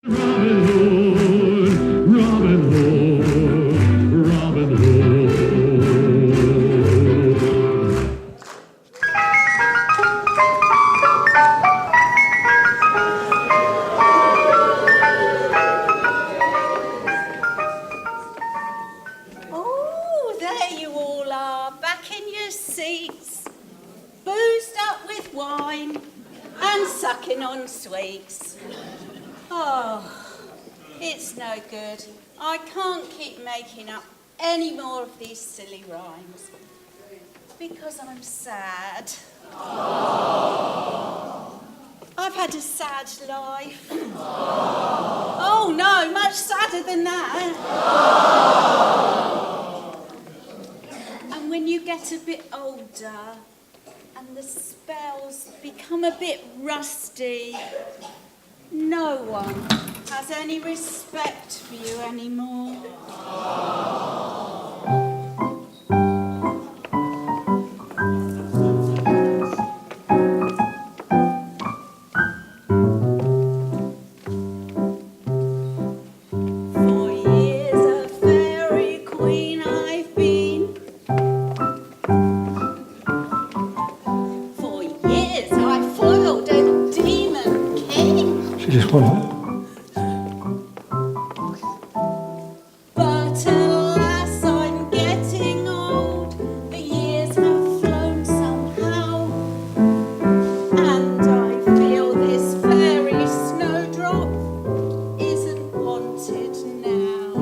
Robin Hood, Robin Hood, Robin Hood. Oh, there you all are, back in your seats, boozed up with wine and sucking on sweets. Oh, it's no good. I can't keep making up any more of these silly rhymes because I'm sad. I've had a sad life. Oh no, much sadder than that. And when you get a bit older and the spells become a bit rusty, no one has any respect for you anymore. For years a fairy queen I've been. For years I foiled a demon king. She just went home. But alas, I'm getting old. The years have flown somehow, and I feel this fairy snowdrop isn't wanted now.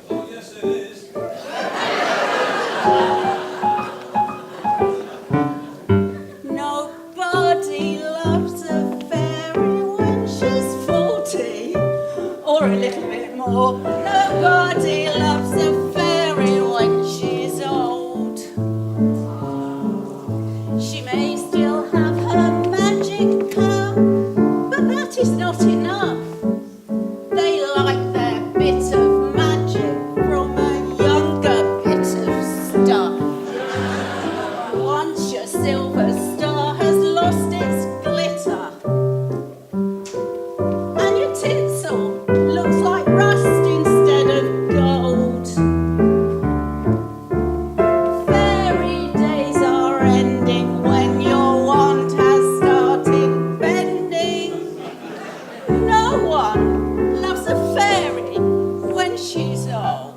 Oh, yes, it is. Nobody loves a fairy when she's 40, or a little bit more. Nobody loves a fairy when she's old. She may still have her magic power, but that is not enough. They like their bit of magic from a younger bit of stuff. Once your silver star has lost its glitter, and your tinsel looks like rust instead of gold. Fairy days are ending when your wand has started bending. No one loves a fairy when she's old.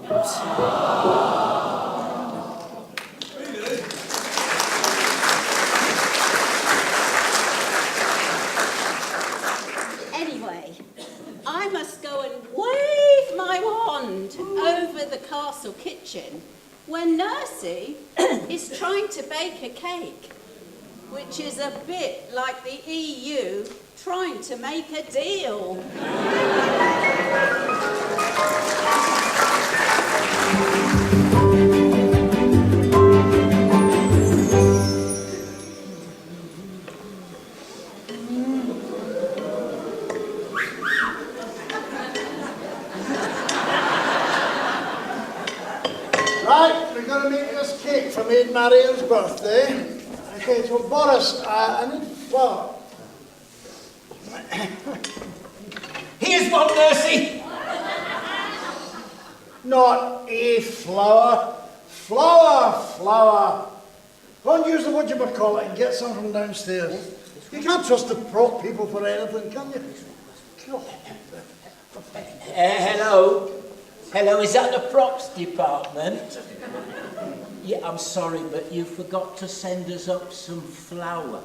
Anyway, I must go and wave my wand over the castle kitchen when Nursey is trying to bake a cake, which is a bit like the EU trying to make a deal. Right, we're going to make this cake for Maid Marian's birthday. Okay, so Boris, I need flour. Here's one, Nursey. Not a flour. Flour. Go and use the whatchamacallit and get some from downstairs. You can't trust the prop people for anything, can you? Hello, is that the props department? Yeah, I'm sorry, but you forgot to send us up some flour.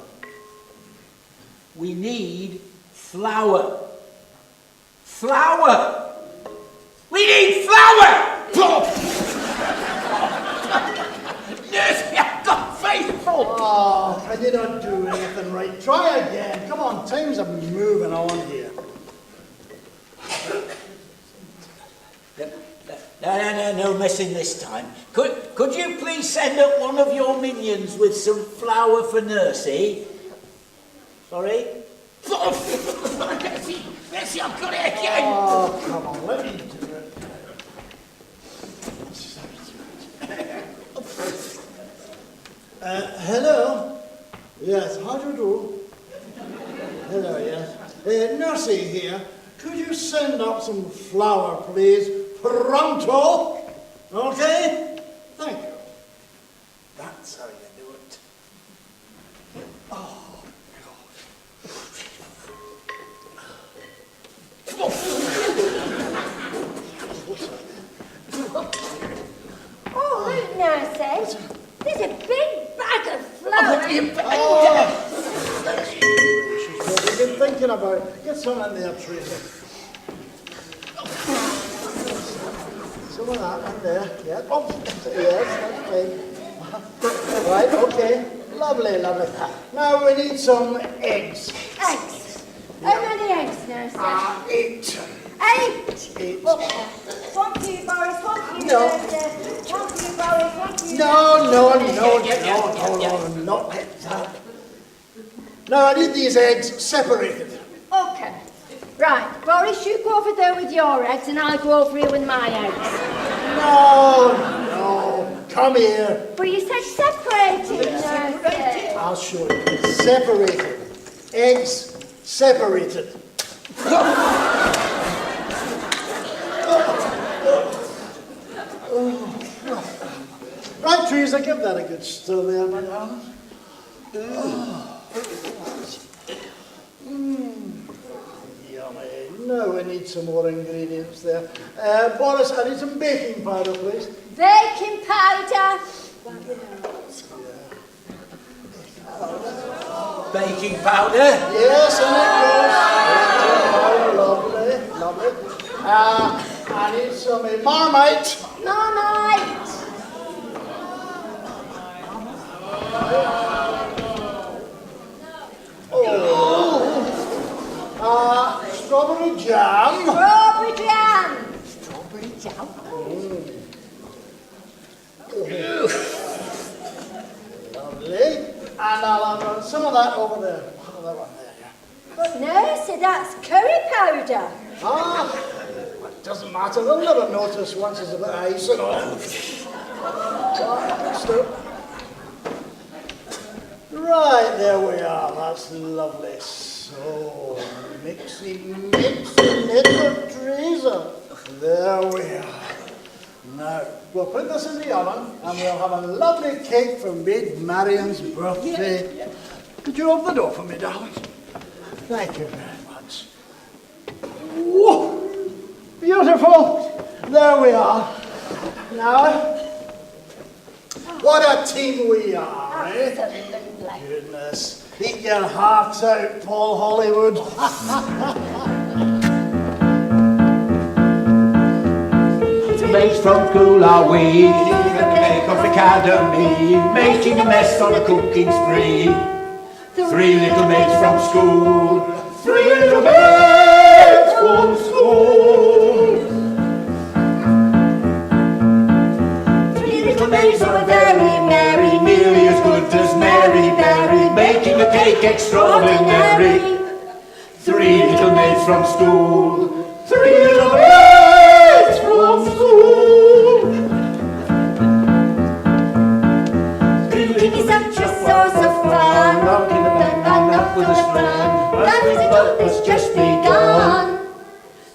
We need flour. Flour! We need flour! Nursey, I've got faithful! Oh, can you not do anything right? Try again. Come on, times are moving on here. No messing this time. Could you please send up one of your minions with some flour for Nursey? Sorry? Nursey, I've got it again! Oh, come on, let me do it. Hello? Yes, how do you do? Hello, yes. Nursey here, could you send up some flour, please? Pronto? Okay? Thank you. That's how you do it. Oh, Oh, look, Nursey. There's a big bag of flour. what have you been thinking about? Get some in there, Teresa. Some of that in there. Yeah. Oh, yes, that's fine. Right, okay. Lovely, lovely. Now we need some eggs. Eggs. How many eggs, Nursey? 8. 8. 8. Okay. One for you, Boris. One for you, No. Nursey. One for you, Boris. One for you. No, not like that. Now I need these eggs separated. Okay. Right, Boris, you go over there with your eggs and I'll go over here with my eggs. No, come here. But you said separated, Nursey. I'll show you. Separated. Eggs separated. Right, Teresa, give that a good stir there, my darling. Yummy. Now we need some more ingredients there. Boris, I need some baking powder, please. Baking powder. Baking powder. Yes, and it goes. Lovely. I need some Marmite. Marmite. Strawberry jam. Strawberry jam. Strawberry jam. Lovely. And I'll have some of that over there. That one there, yeah. But Nursey, that's curry powder. It doesn't matter. They'll never notice once there's a bit of ice and all. Right, there we are. That's lovely. So, mixing, little Teresa. There we are. Now, we'll put this in the oven and we'll have a lovely cake for Maid Marian's birthday. Yeah. Could you open the door for me, darling? Thank you very much. Whoa! Beautiful! There we are. Now, what a team we are, eh? Absolutely. Goodness. Eat your hearts out, Paul Hollywood. Mates from school are we, at the Bake-Off Academy, making a mess on a cooking spree. 3 little mates from school, 3 little mates from school. 3 little mates are very merry, nearly as good as Mary Berry, making a cake extraordinary. 3 little mates from school, 3 little mates from school. Cooking is such a source of fun. Rocking the band up with a strand. Life is a joke that's just begun.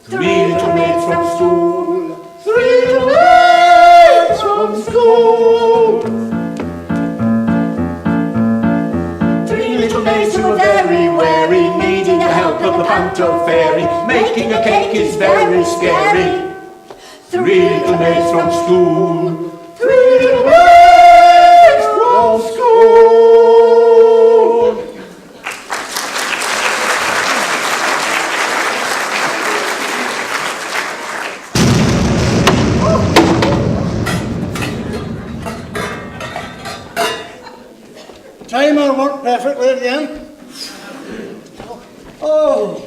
3 little mates from school, 3 little mates from school. 3 little mates who are very wary, needing the help of the panto fairy. Making a cake is very scary. 3 little mates from school, 3 little mates from school. Timer worked perfectly again. Oh.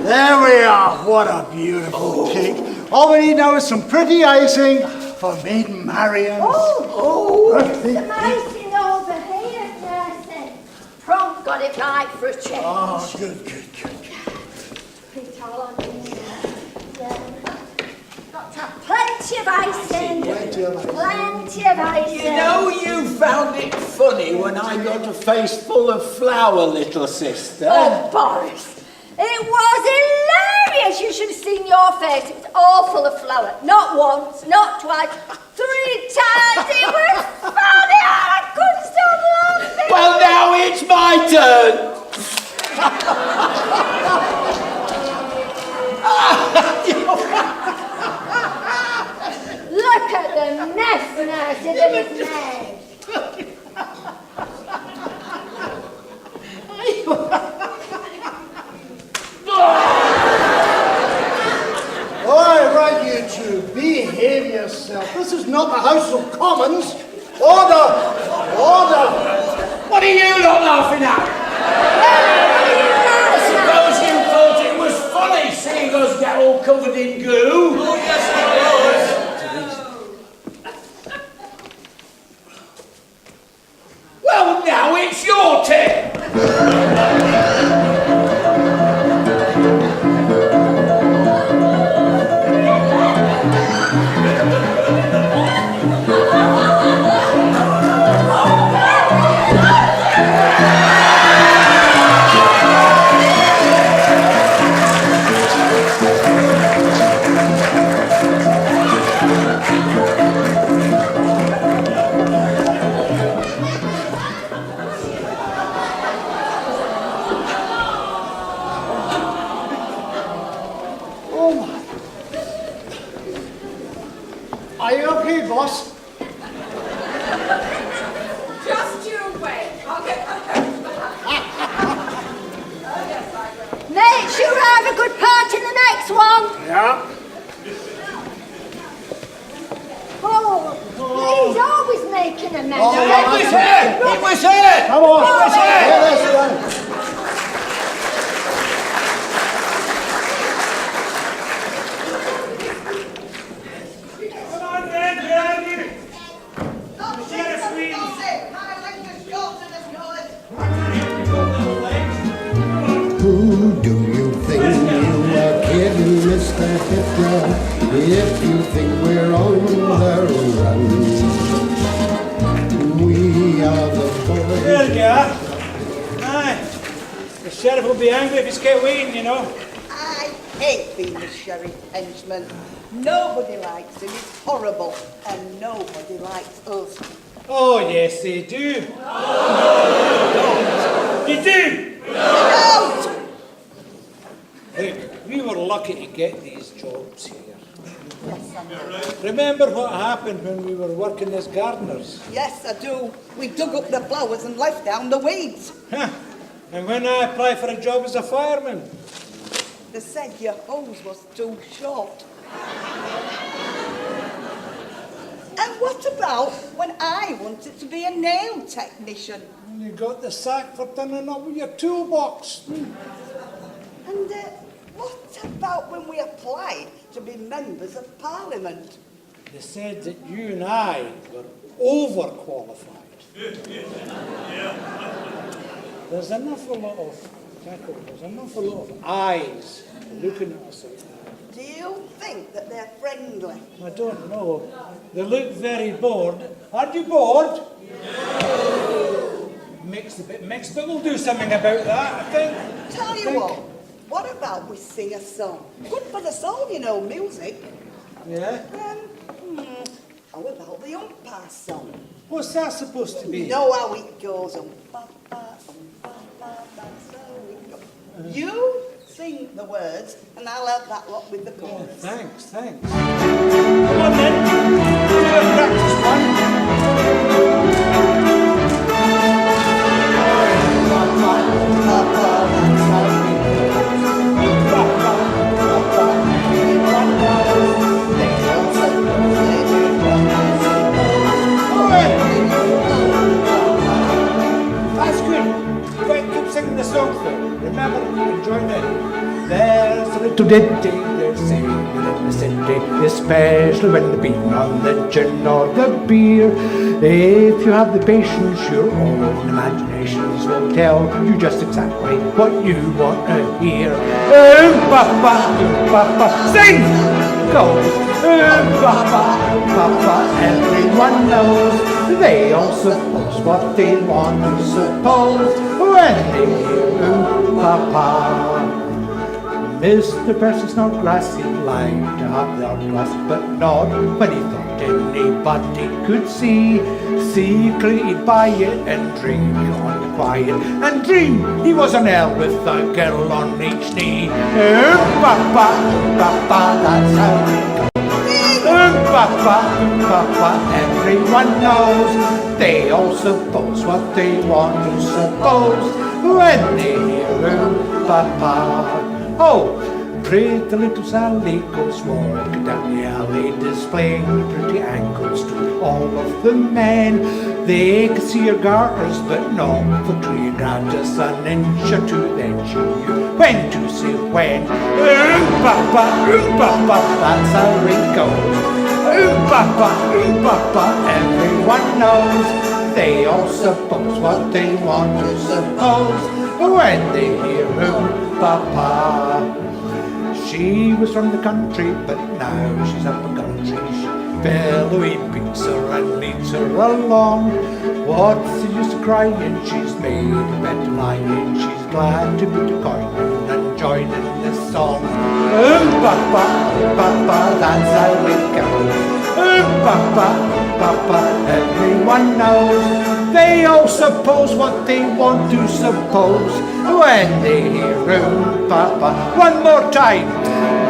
There we are. What a beautiful cake. All we need now is some pretty icing for Maid Marian's birthday. Some icing over here, Nursey. Prom got it right for a change. Oh, good. Put it all on here. Yeah. Got to have plenty Plenty of icing. Plenty of icing. Plenty of icing. You know you found it funny when I got a face full of flour, little sister. Oh, Boris. It was hilarious. You should have seen your face. It was all full of flour. Not once, not twice, 3 times. It was funny. I couldn't stop laughing. Well, now it's my turn. Look at the mess nurses that it's made. All right, you two, behave yourself. This is not the House of Commons. Order! Order! What are you not laughing at? I suppose you thought it was funny seeing us get all covered in goo. Oh, yes, it was. Well, now it's your turn. Are you okay, boss? Just you wait. I'll get my Make sure I have a good part in the next one. Yeah. Oh, he's always making a mess. Oh, It was here! It was here! Come on. It was here! Get this done. Come on, then, where are you? Who do you think you are kidding, Mr. Hitler? If you think we're on the run, we are the boys. There you are. Aye. The sheriff will be angry if he's kept waiting, you know. I hate being the sheriff henchman. Nobody likes him, it's horrible, and nobody likes us. Oh, yes, they do. You do? Don't! Look, we were lucky to get these jobs here. Yes, I know. Remember what happened when we were working as gardeners? Yes, I do. We dug up the flowers and left down the weeds. Huh. And when I applied for a job as a fireman, They said your hose was too short. And what about when I wanted to be a nail technician? you got the sack for turning up with your toolbox. And what about when we applied to be members of Parliament? They said that you and I were overqualified. There's an awful lot of eyes looking at us out there. Do you think that they're friendly? I don't know. They look very bored. Aren't you bored? No. Mixed, a bit mixed, but we'll do something about that, I think. Tell you what about we sing a song? Good for the soul, you know, music. Yeah? How about the umpire song? What's that supposed to be? You know how it goes, that's how it goes. You sing the words, and I'll help that lot with the chorus. Thanks. Come on then. Do a practice one. That's good. Wait, keep singing the song though. Remember, you can join in. There's a little ditty they're singing in the city. This especially when they've been on the gin or the beer. If you have the patience, your own imaginations will tell you just exactly what you want to hear. Papa, sing! Goes, Papa, everyone knows. They all suppose what they want to suppose when they hear Papa. Mr. Percy Snodgrass, he liked to have the glass, but not when he thought anybody could see. Secretly he'd buy it and drink on the quiet, and dream he was an L with a girl on each knee. Papa, that's how it goes. Papa, everyone knows. They all suppose what they want to suppose when they hear Papa. Oh, pretty little Sally goes walking down the alley, displaying her pretty ankles to all of the men. They could see her garters, but not for 3 grand, just an inch or 2. Then she knew when to say when. Papa, that's how it goes. Papa, everyone knows. They all suppose what they want to suppose when they hear Papa. She was from the country, but now she's up a country. Belluga beats her and leads her along. What's the use of crying? She's made a better lying. She's glad to be the coin and join in this song. Papa, that's how it goes. Papa, everyone knows. They all suppose what they want to suppose when they hear Papa. One more time.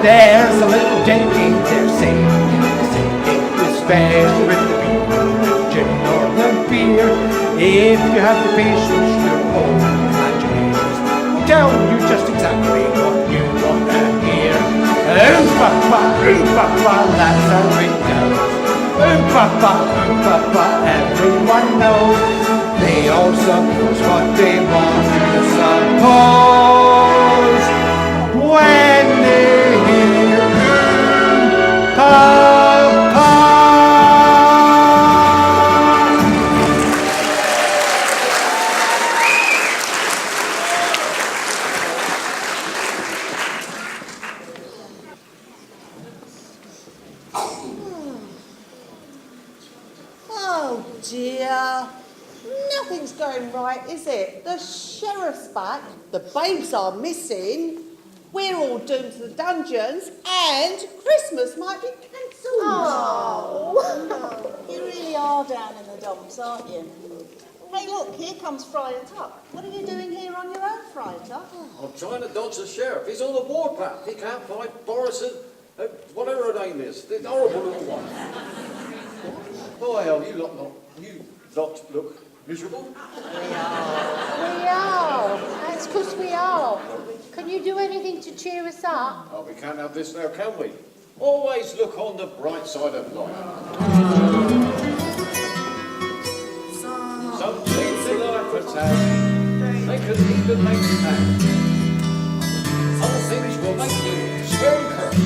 There's a little Jenny there singing it was better with the gin or the beer. If you have the patience, your own imaginations will tell you just exactly what you want to hear. Papa, that's how it goes. Papa, everyone knows. They all suppose what they want to suppose when they hear Papa. Oh dear. Nothing's going right, is it? The sheriff's back, the babes are missing, we're all doomed to the dungeons, and Christmas might be cancelled. Oh, you really are down in the dumps, aren't you? Hey, look, here comes Friar Tuck. What are you doing here on your own, Friar Tuck? I'm trying to dodge the sheriff. He's on the warpath. He can't find Boris and whatever her name is, the horrible little one. Oh, hell, you lot look miserable. We are. That's because we are. Can you do anything to cheer us up? Oh, we can't have this now, can we? Always look on the bright side of life. Some things in life are sad. They could even make you mad. Other things will make you swear and curse.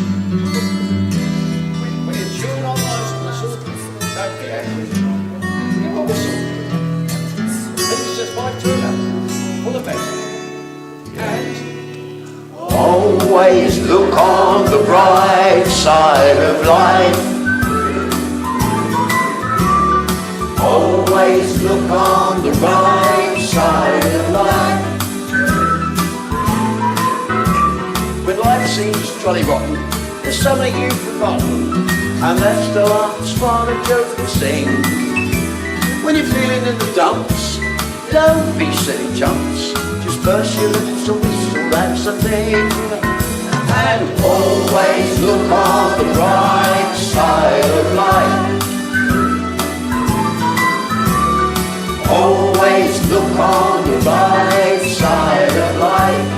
When you're chewing on life's whistle, don't be angry. Give a whistle. Things just might turn out for the best. And always look on the bright side of life. Always look on the right side of life. When life seems jolly rotten, there's something you've forgotten, and that's the last part of joke and sing. When you're feeling in the dumps, don't be silly chumps. Just burst your lips and whistle, that's the thing. And always look on the right side of life. Always look on the right side of life.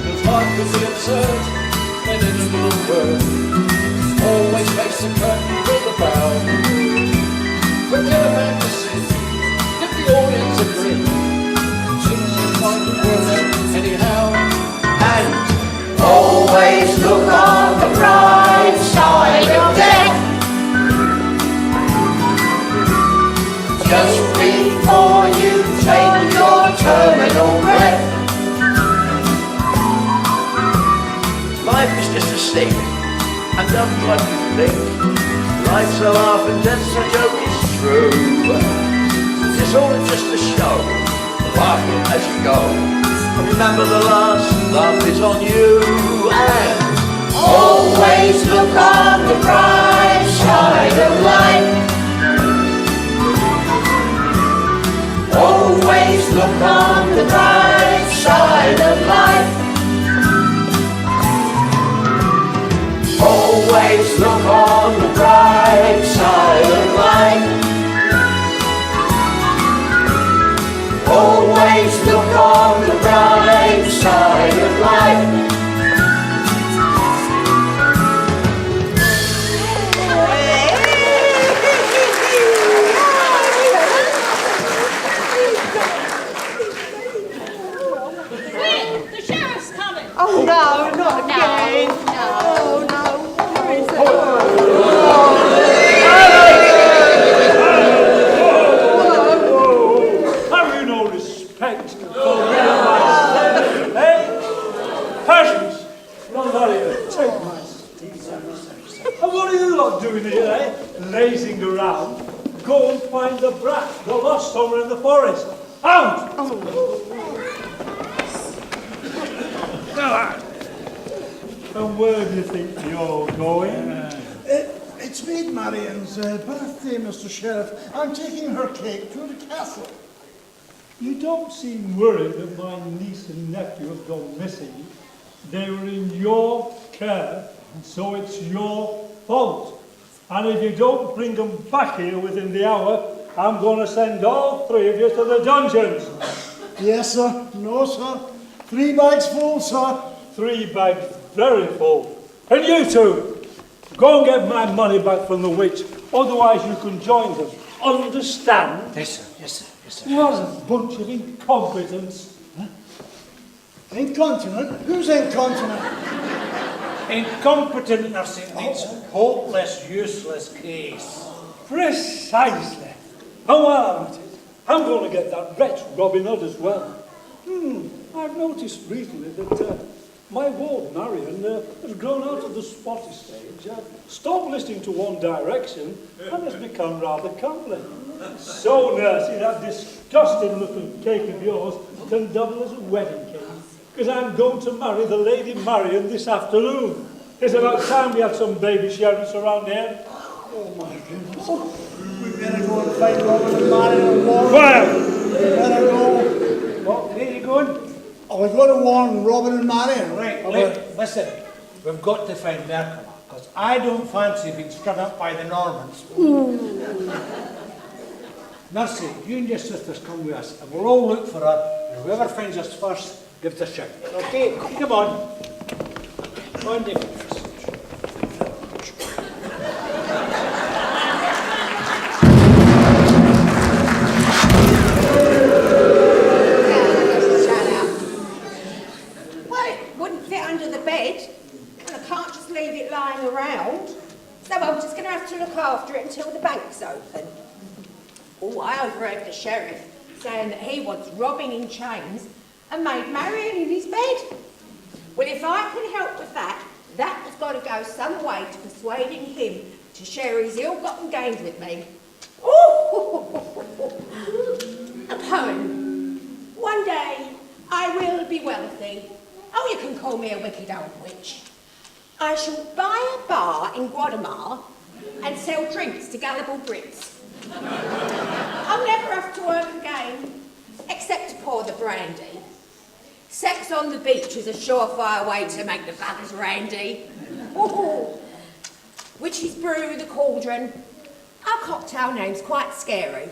cause life is absurd, and in a little word, always face the curtain with a bow. Forget about the sin, give the audience a grin. Seems you find the word out anyhow. And always look on just before you take your terminal breath. Life is just a sting, and don't try to think. Life's a laugh and death's a joke, it's true. It's all just a show, laugh as you go. And remember the last laugh is on you. And always look on the bright side of life. Always look on the bright side of life. Always look on the bright side of life. Always look on the bright side of life. Quick, the sheriff's coming. Oh no, not again. Oh no, where is it? Have you no respect for my eh? Patience, not very good. Take my steed. And what are you lot doing here, eh? Lazing around. Go and find the brat, the lost somewhere in the forest. Out! And where do you think you're going? It's Maid Marian's birthday, Mr. Sheriff. I'm taking her cake to the castle. You don't seem worried that my niece and nephew have gone missing. They were in your care, and so it's your fault. And if you don't bring them back here within the hour, I'm going to send all three of you to the dungeons. Yes, sir. No, sir. 3 bags full, sir. 3 bags very full. And you two, go and get my money back from the witch, otherwise you can join them. Understand? Yes, sir. Yes, sir. Yes, sir. What a bunch of incompetents. Incontinent? Who's incontinent? Incompetent nursing means hopeless, useless case. Precisely. And while I'm at it, I'm going to get that wretch Robin Hood as well. I've noticed recently that my ward, Marion, has grown out of the spotty stage, stopped listening to One Direction, and has become rather comely. So, Nursey, that disgusting looking cake of yours can double as a wedding cake, because I'm going to marry the Lady Marion this afternoon. It's about time we had some baby sheriffs around here. Oh, my goodness. We better go and find Robin and Marion and warn. Well, We better go. What, where are you going? Oh, we've got to warn Robin and Marion. Right, listen, we've got to find Blanca, because I don't fancy being strung up by the Normans. Nursey, you and your sisters come with us, and we'll all look for her, and whoever finds us first gives a shout. Okay, come on. Come on, David. Lying around, so I'm just going to have to look after it until the bank's open. Oh, I overheard the sheriff saying that he wants Robin in chains and Maid Marian in his bed. Well, if I can help with that, that has got to go some way to persuading him to share his ill-gotten gains with me. Oh, a poem. One day I will be wealthy. Oh, you can call me a wicked old witch. I shall buy a bar in Guatemala and sell drinks to gullible Brits. I'll never have to work again, except to pour the brandy. Sex on the beach is a surefire way to make the buggers randy. Ooh. Witch's brew, the cauldron. Our cocktail name's quite scary,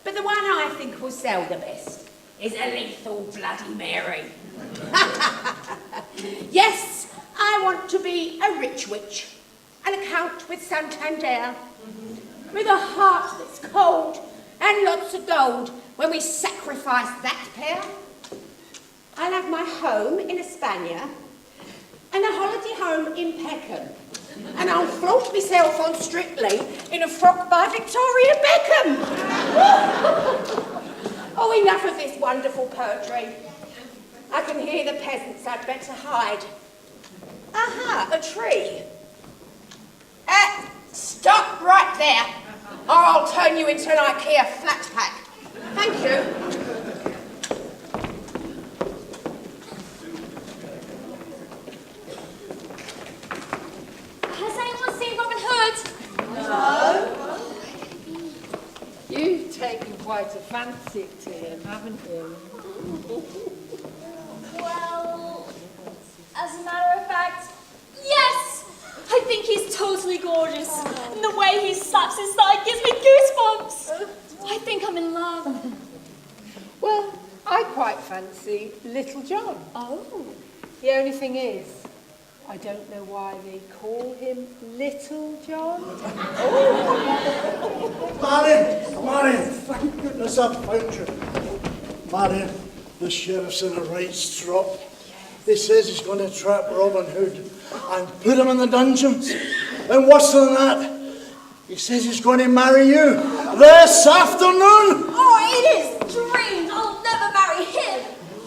but the one I think will sell the best is a lethal Bloody Mary. Yes, I want to be a rich witch, an account with Santander, with a heart that's cold and lots of gold when we sacrifice that pair. I'll have my home in España and a holiday home in Peckham, and I'll flaunt myself on Strictly in in a frock by Victoria Beckham. Oh, enough of this wonderful poetry. I can hear the peasants. I'd better hide. Aha, a tree. Stop right there, or I'll turn you into an IKEA flat pack. Thank you. Has anyone seen Robin Hood? No. You've taken quite a fancy to him, haven't you? Well, as a matter of fact, yes! I think he's totally gorgeous. And the way he slaps his thigh gives me goosebumps. I think I'm in love. Well, I quite fancy Little John. Oh. The only thing is, I don't know why they call him Little John. Marion, thank goodness I've found you. Marion, the sheriff's in a right strop. He says he's going to trap Robin Hood and put him in the dungeons. And worse than that, he says he's going to marry you this afternoon. Oh, it is dreams. I'll never marry him.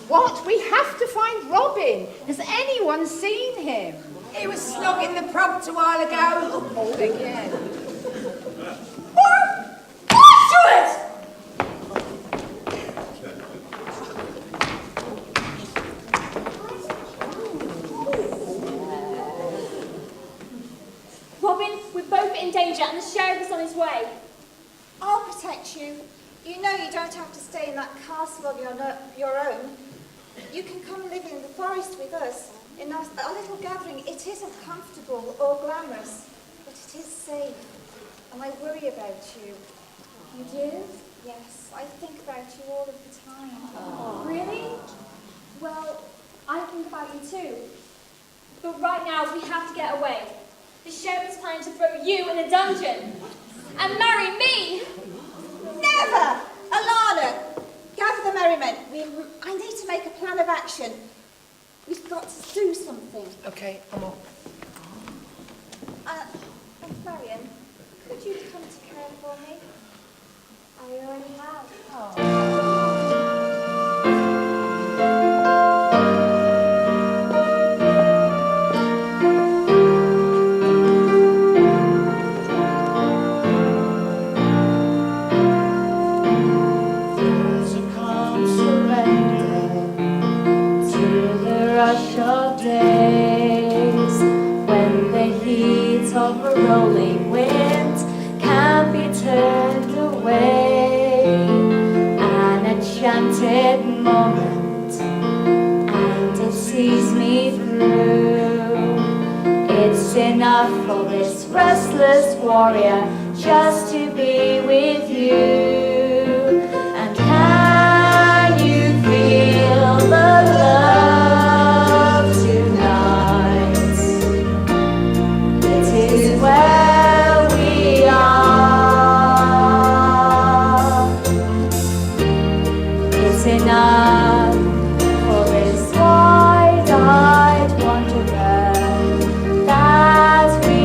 What? We have to find Robin. Has anyone seen him? He was snogging the prompt a while ago. Oh, again. Robin, we're both in danger and the sheriff is on his way. I'll protect you. You know you don't have to stay in that castle of your own. You can come live in the forest with us. In a little gathering, it isn't comfortable or glamorous, but it is safe. And I worry about you. You do? Yes, I think about you all of the time. Really? Well, I think about you too. But right now, we have to get away. The sheriff is planning to throw you in a dungeon and marry me. Never! Alana, gather the merriment. I need to make a plan of action. We've got to do something. Okay, I'm on. Marion, could you come to care for me? I already have. Of days when the heat of a rolling wind can't be turned away, an enchanted moment, and it sees me through. It's enough for this restless warrior just to be with you. And can you feel the love tonight? It is where we are. It's enough for this wide-eyed wanderer that we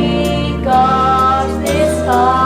got this far.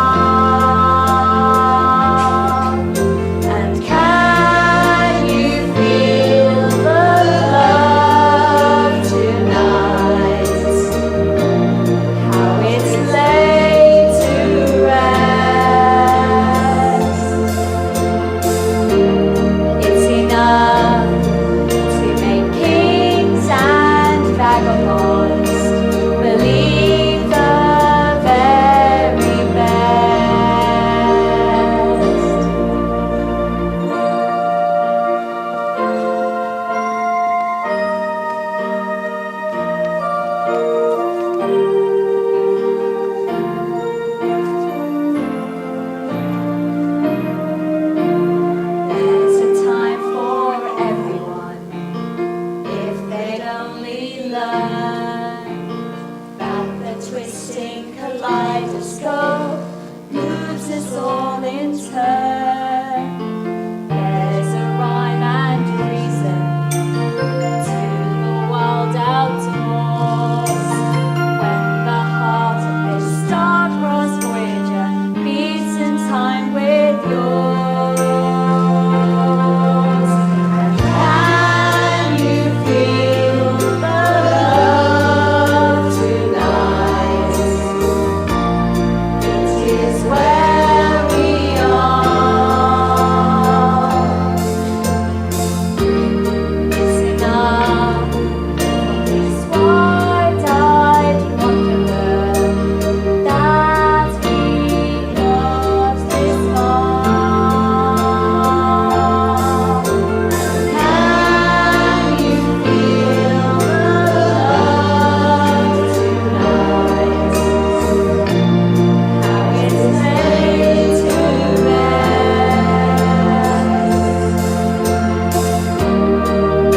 is where we are. It's enough for this wide-eyed wanderer that we lost this far. Can you feel the love tonight? How it's made to rest.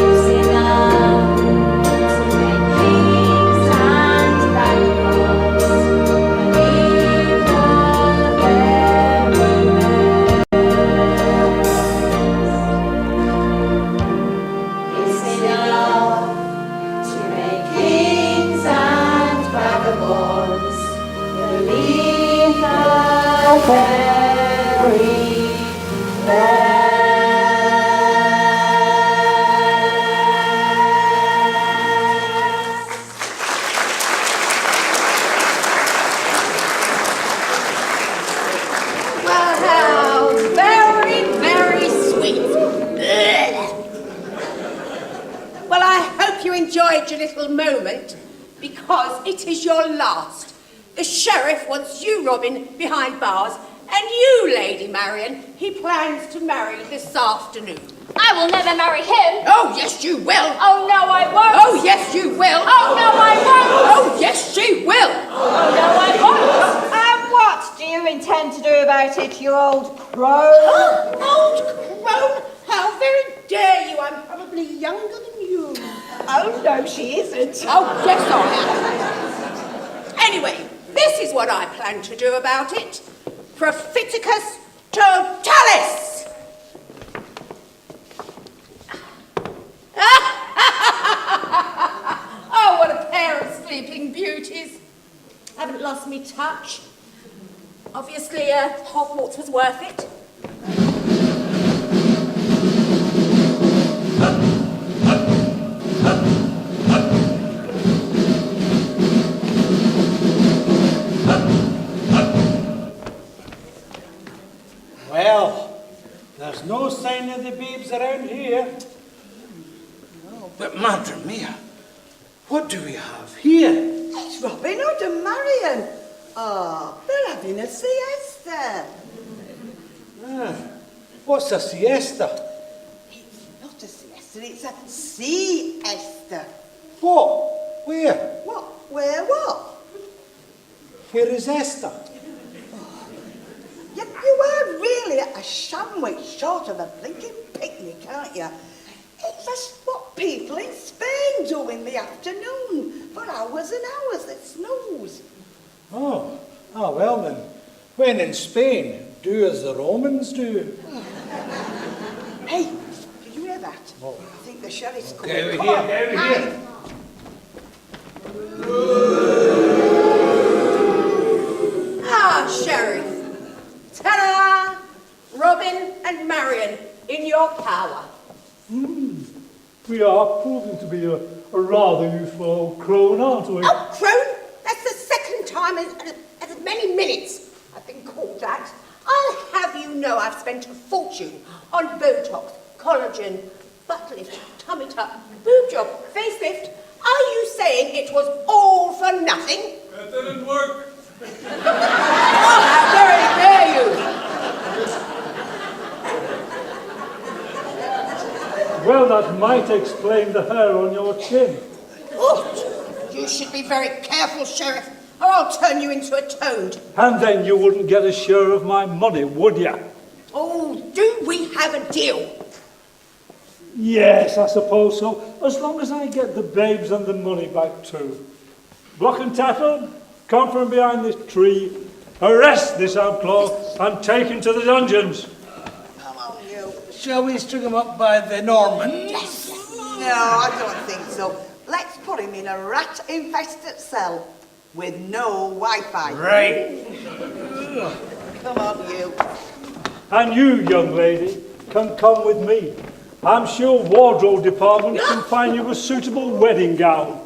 It's enough to make kings and vagabonds believe the very best. It's enough to make kings and vagabonds believe the very Wow, very, very sweet. Ugh. Well, I hope you enjoyed your little moment, because it is your last. The sheriff wants you, Robin, behind bars, and you, Lady Marion, he plans to marry this afternoon. I will never marry him. Oh, yes, you will. Oh, no, I won't. Oh, yes, you will. Oh, no, I won't. Oh, yes, she will. Oh, no, I won't. And what do you intend to do about it, you old crow? Old crone, how very dare you? I'm probably younger than you. Oh, no, she isn't. Oh, yes, I am. Anyway, this is what I plan to do about it. Propheticus totalis. Oh, what a pair of sleeping beauties. Haven't lost me touch. Obviously, Hogwarts was worth it. Well, there's no sign of the babes around here. But, Madre Mia, what do we have here? It's Robin Hood and Marion. Oh, they're having a siesta. What's a siesta? It's not a siesta, it's a siesta. What? Where? What? Where what? Where is Esther? You are really a sandwich short of a blinking picnic, aren't you? It's just what people in Spain do in the afternoon for hours and hours. It snows. Oh, well then. When in Spain, do as the Romans do. Hey, did you hear that? I think the sheriff's coming. Get Come over on. here, get over here. Ah, Sheriff. Ta-da! Robin and Marion in your power. We are proving to be a rather useful old crone, aren't we? Oh, crone! That's the second time in as many minutes I've been called that. I'll have you know I've spent a fortune on Botox, collagen, butt lift, tummy tuck, boob job, facelift. Are you saying it was all for nothing? It didn't work. Oh, how very dare you! Well, that might explain the hair on your chin. Oh, you should be very careful, Sheriff, or I'll turn you into a toad. And then you wouldn't get a share of my money, would you? Oh, do we have a deal? Yes, I suppose so, as long as I get the babes and the money back too. Block and Tattle, come from behind this tree, arrest this outlaw, and take him to the dungeons. Come on, you. Shall we string him up by the Normans? Yes. No, I don't think so. Let's put him in a rat-infested cell with no Wi-Fi. Right. Come on, you. And you, young lady, can come with me. I'm sure wardrobe department can find you a suitable wedding gown.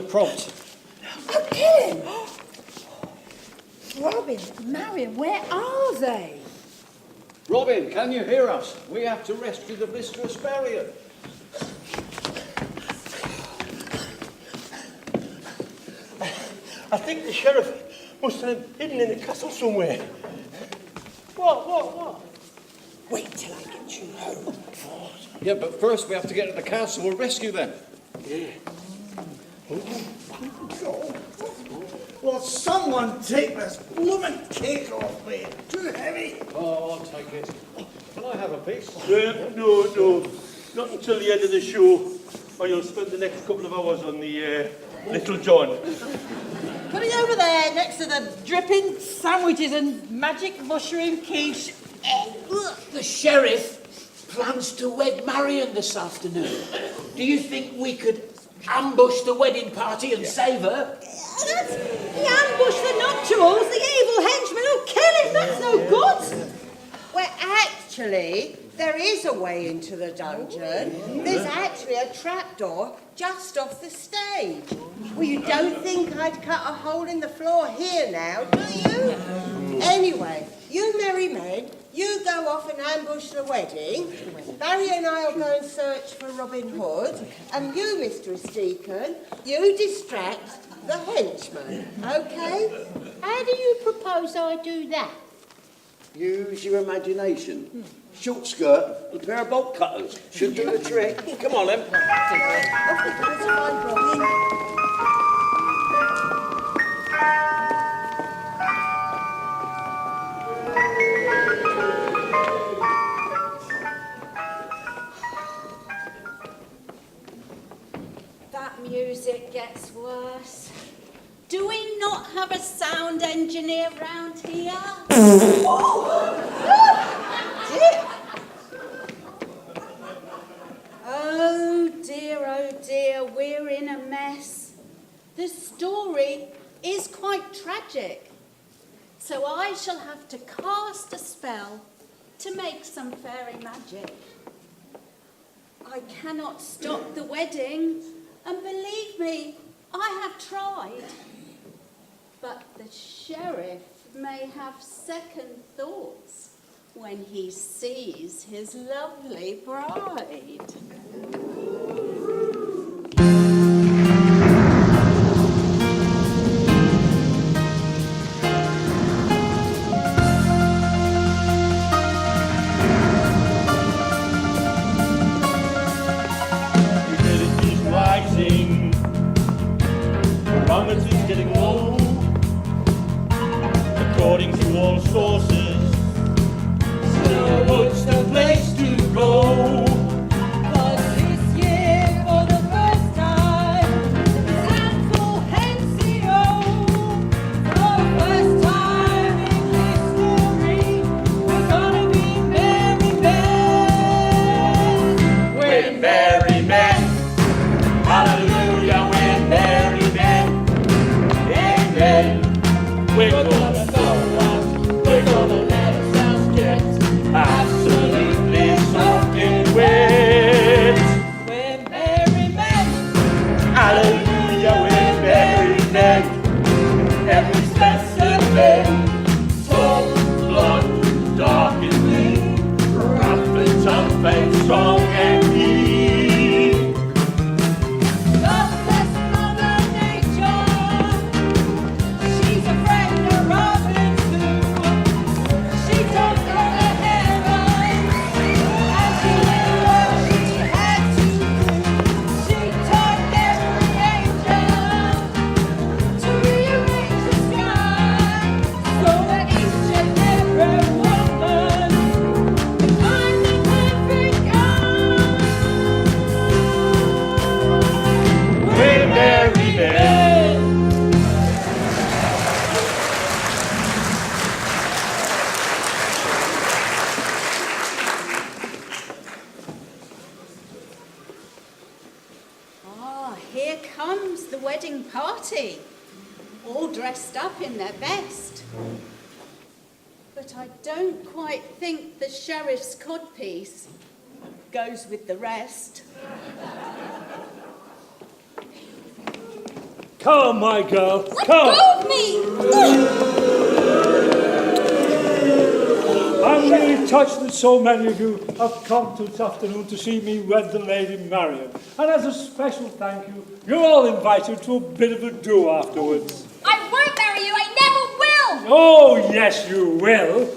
prompt. Oh, kill him! Robin, Marion, where are they? Robin, can you hear us? We have to rescue the Mr. Asparian. I think the sheriff must have him hidden in the castle somewhere. What? Wait till I get you home. Yeah, but first we have to get to the castle and rescue them. Yeah. Will someone take this blooming cake off me? Too heavy. Oh, I'll take it. Can I have a piece? No. Not until the end of the show, or you'll spend the next couple of hours on the Little John. Put it over there next to the dripping sandwiches and magic mushroom quiche. The sheriff plans to wed Marion this afternoon. Do you think we could ambush the wedding party and save her? He ambushed the nuptials, the evil henchman who'll kill him. That's no good. Well, actually, there is a way into the dungeon. There's actually a trapdoor just off the stage. Well, you don't think I'd cut a hole in the floor here now, do you? Anyway, you merry men, you go off and ambush the wedding. Barry and I'll go and search for Robin Hood. And you, Mr. Deacon, you distract the henchman, okay? How do you propose I do that? Use your imagination. Short skirt and a pair of bolt cutters should do the trick. Come on, then. Off the doors, find Robin. That music gets worse. Do we not have a sound engineer round here? Oh dear, we're in a mess. The story is quite tragic. So I shall have to cast a spell to make some fairy magic. I cannot stop the wedding, and believe me, I have tried. But the sheriff may have second thoughts when he sees his lovely bride. Barometer's getting low. According to all sources, Snowwood's the place to go. But this year, for the first time, it's Fulgencio. For the first time in history, we're gonna be merry men. We're merry men. Hallelujah, we're merry men. Amen. We're gonna go out, we're gonna let ourselves get absolutely soaking wet. We're merry men. Hallelujah, we're merry men. Every specimen, tall, blonde, dark and lean, rough and tough and strong and mean. God bless Mother Nature. She's a friend of Robin too. She took her to heaven, and she did what she had to do. She taught every angel to rearrange the sky, so that each and every woman can find the perfect guy. We're merry men. Ah, here comes the wedding party, all dressed up in their best. But I don't quite think the sheriff's codpiece goes with the rest. Come, my girl, Let come. go of me! I'm really touched that so many of you have come this afternoon to see me wed the Lady Marion. And as a special thank you, you're all invited to a bit of a do afterwards. I won't marry you, I never will! Oh, yes, you will.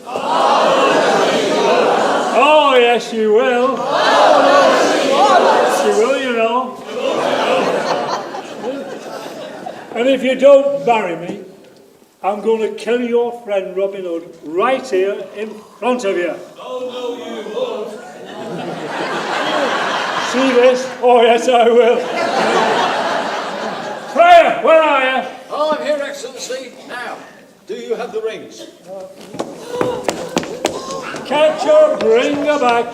Oh, yes, you will. She will, you know. And if you don't marry me, I'm going to kill your friend Robin Hood right here in front of you. Oh, no, you won't. See this? Oh, yes, I will. Friar, where are you? Oh, I'm here, Excellency. Now, do you have the rings? Catch her, bring her back.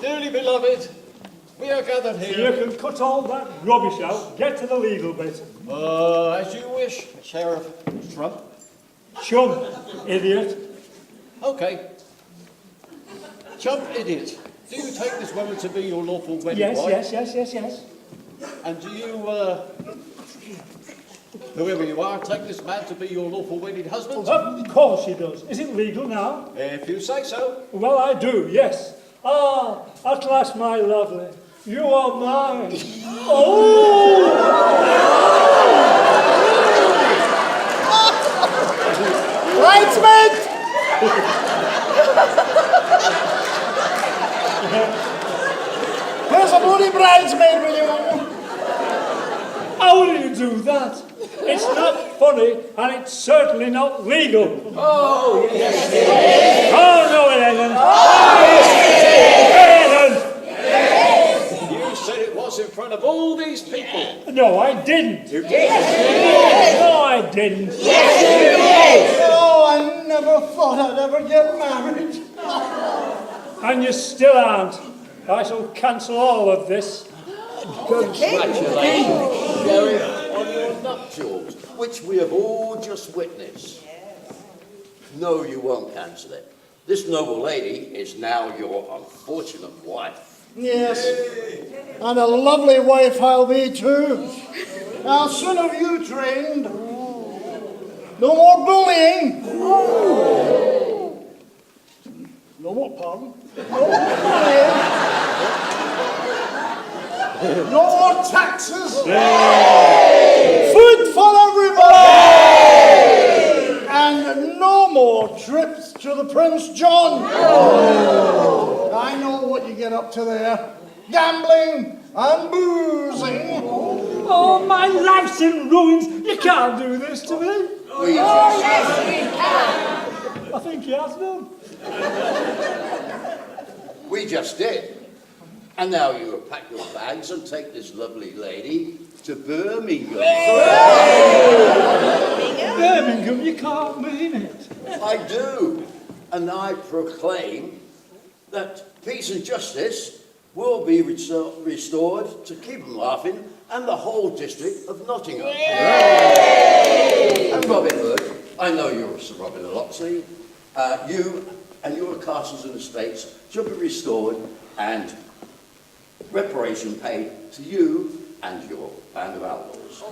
Dearly beloved, we are gathered You here. can cut all that rubbish out. Get to the legal bit. As you wish, Sheriff Trump. Chum, idiot. Okay. Chump idiot. Do you take this woman to be your lawful wedding Yes, wife? yes. And do you, whoever you are, take this man to be your lawful wedded husband? Of course she does. Is it legal now? If you say so. Well, I do, yes. Ah, at last, my lovely. You are mine. Oh! Bridesmaid! Here's a bloody bridesmaid, will you? How will you do that? It's not funny, and it's certainly not legal. Oh, yes. Oh, no, it isn't. It isn't. You said it was in front of all these people. No, I didn't. You No, I didn't. Oh, I never thought I'd ever get married. And you still aren't. I shall cancel all of this. Congratulations, Sheriff, on your nuptials, which we have all just witnessed. No, you won't cancel it. This noble lady is now your unfortunate wife. Yes, and a lovely wife I'll be too. Now, soon have you trained. No more bullying. No more, pardon? No more bullying. No more taxes. Food for everybody. And no more trips to the Prince John. I know what you get up to there. Gambling and boozing. Oh, my life's in ruins. You can't do this to me. Oh, yes, we I think he has done. We just did. And now you will pack your bags and take this lovely lady to Birmingham. Birmingham, you can't mean it. I do. And I proclaim that peace and justice will be restored to keep them laughing and the whole district of Nottingham. And Robin Hood, I know you're Sir Robin of Locksley. You and your castles and estates shall be restored and reparation paid to you and your band of outlaws.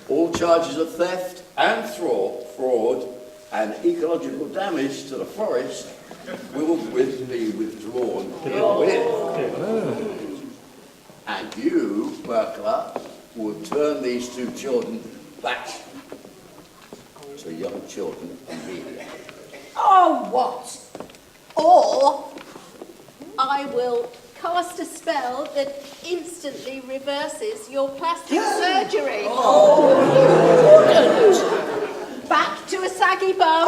All charges of theft and fraud and ecological damage to the forest will be withdrawn herewith. And you, Burkler, will turn these two children back to young children immediately. Oh, what? Or I will cast a spell that instantly reverses your plastic surgery. Back to a saggy bum.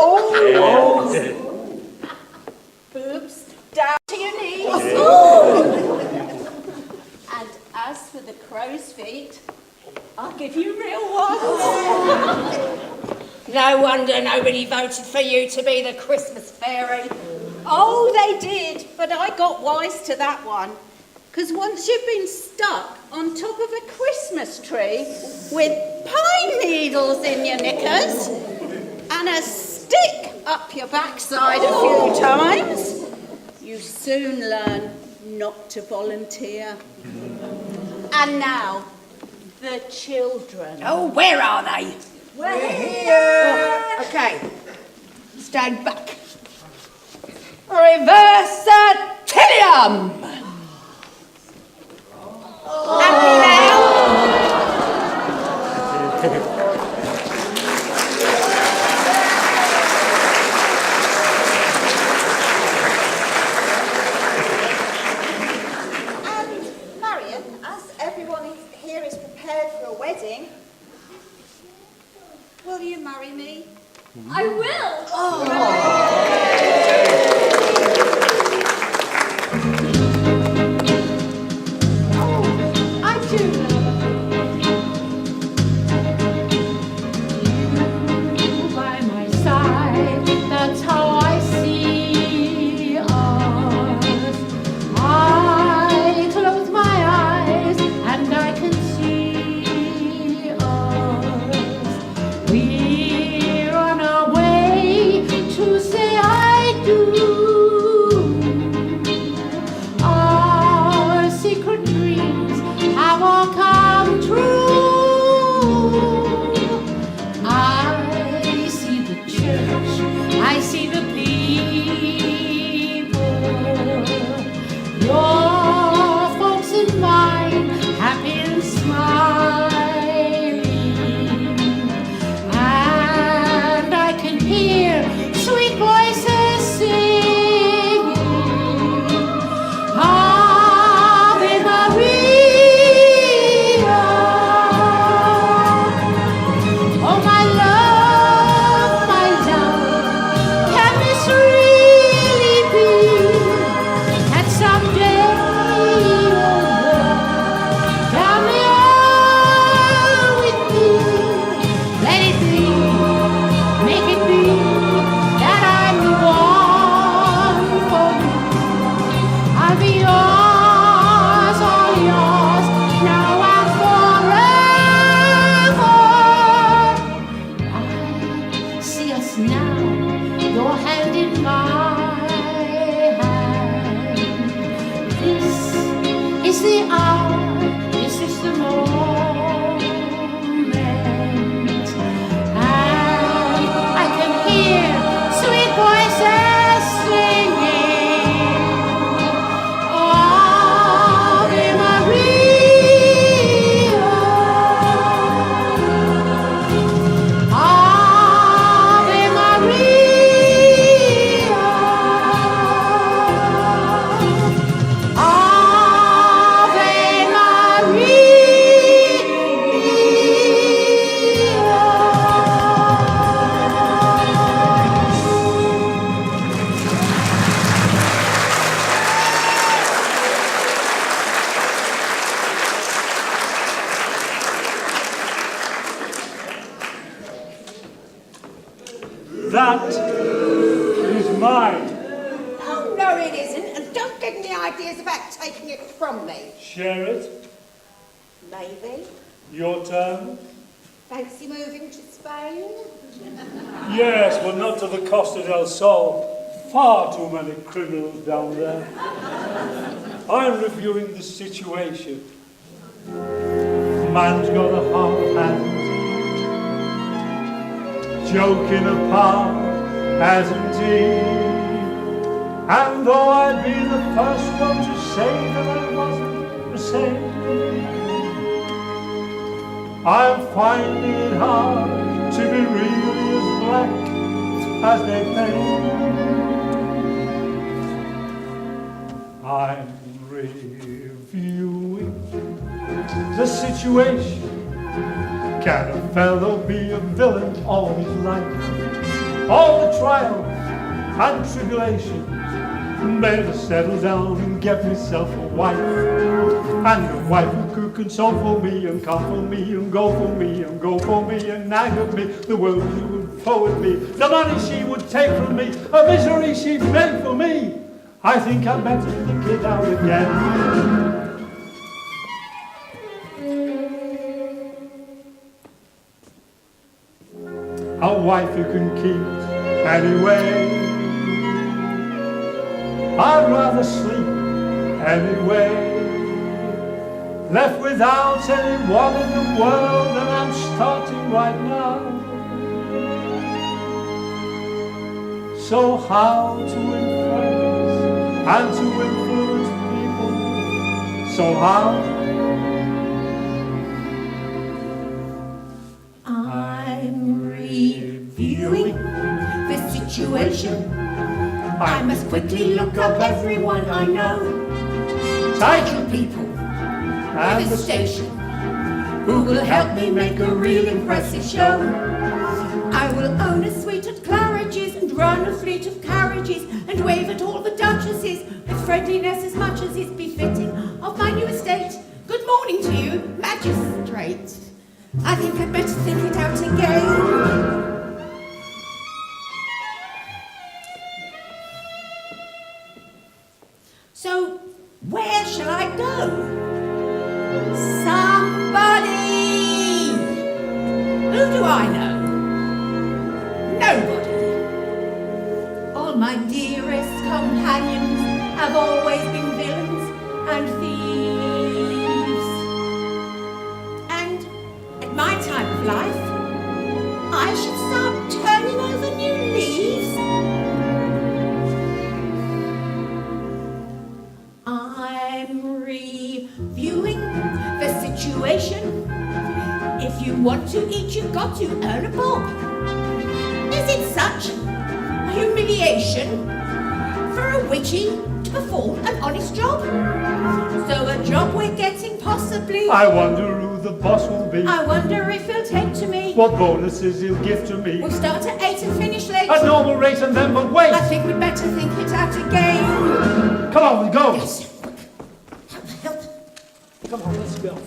Boobs down to your knees. And as for the crow's feet, I'll give you real ones. No wonder nobody voted for you to be the Christmas fairy. Oh, they did, but I got wise to that one. Because once you've been stuck, on top of a Christmas tree with pine needles in your knickers and a stick up your backside a few times, you soon learn not to volunteer. And now, the children. Oh, where are they? We're here. Okay, stand back. Reversatilium! Happy now? And Marion, as everyone here is prepared for a wedding, will you marry me? I will! I do you by my side. That's how I see us. I close my eyes and I can see us. We're on our way to say I do. Our secret dreams have all come true. I see the church, I see the people, your folks and mine, happy and smiling, and I can hear sweet voices singing, Ave Maria. Oh my love, can this really be that someday you'll walk down the aisle with me? Let it be, make it be that I'm the one for you. I'll be yours, all yours, now and forever. I see us now, your hand in my hand. This is the hour, this is the moment, and I can hear sweet voices singing, Ave Maria, Ave Maria, Ave That is mine. Oh, no, it isn't. And don't get any ideas about taking it from me. Share it. Maybe. Your turn. Fancy moving to Spain? Yes, but not to the Costa del Sol. Far too many criminals down there. I'm reviewing the situation. Man's got a hard hand. Joking apart, hasn't he? And though I'd be the first one to say that I wasn't the same, I'm finding it hard to be really as black as they paint. I'm reviewing the situation. Can a fellow be a villain all his life? All the trials and tribulations, better settle down and get myself a wife. And a wife who could console for me and comfort me and go for me and go for me and nag at me. The world she would forward me, the money she would take from me, a misery she'd made for me. I think I better think it out again. a wife you can keep anyway. I'd rather sleep anyway. Left without anyone in the world, and I'm starting right now. So how to impress and to influence people? So how? I'm reviewing the situation. I must quickly look up everyone I know. Title people at the station who will help me make a real impressive show. I will own a suite at Claridge's and run a fleet of carriages and wave at all the duchesses with friendliness as much as is befitting of my new estate. Good morning to you, magistrate. I think I'd better think it out again. So, where shall I go? Somebody! Who do I know? Nobody. All my dearest companions have always been villains and thieves. And at my time of life, I should start turning over new leaves. I'm reviewing the situation. If you want to eat, you've got to earn a bob. Is it such a humiliation for a witchy to perform an honest job? So a job we're getting possibly. I wonder who the boss will be. I wonder if he'll take to me. What bonuses he'll give to me. We'll start at 8 and finish late. At normal rate and then but wait. I think we'd better think it out again. Come on, go. Yes. Come on, let's go.